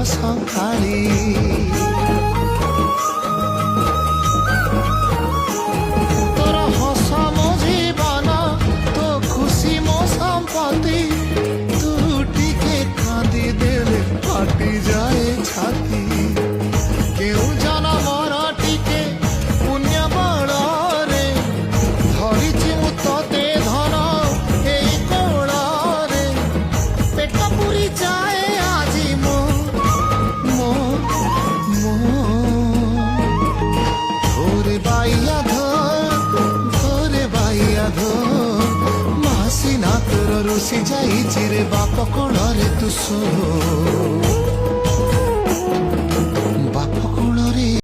ସକାଳି ତୋର ହସ ମୋ ଜୀବନ ତୋ ଖୁସି ମୋ ସମ୍ପତ୍ତି ତୁ ଟିକେ କାନ୍ଦି ଦେଲେ ଫାଟି ଯାଏ ଛାତି କେଉଁ ଜନମର ଟିକେ ପୁଣ୍ୟ ବଳରେ ଧରିଛି ମୁଁ ତତେ ଧନ ଏଇ କୋଳରେ ପେଟ ପୁରି ଯାଏ ଆଜି ମୋ ধরে বাইয়া ধর মাসি না তোর রুষি যাইছি রে বাপ কোণরে তু শো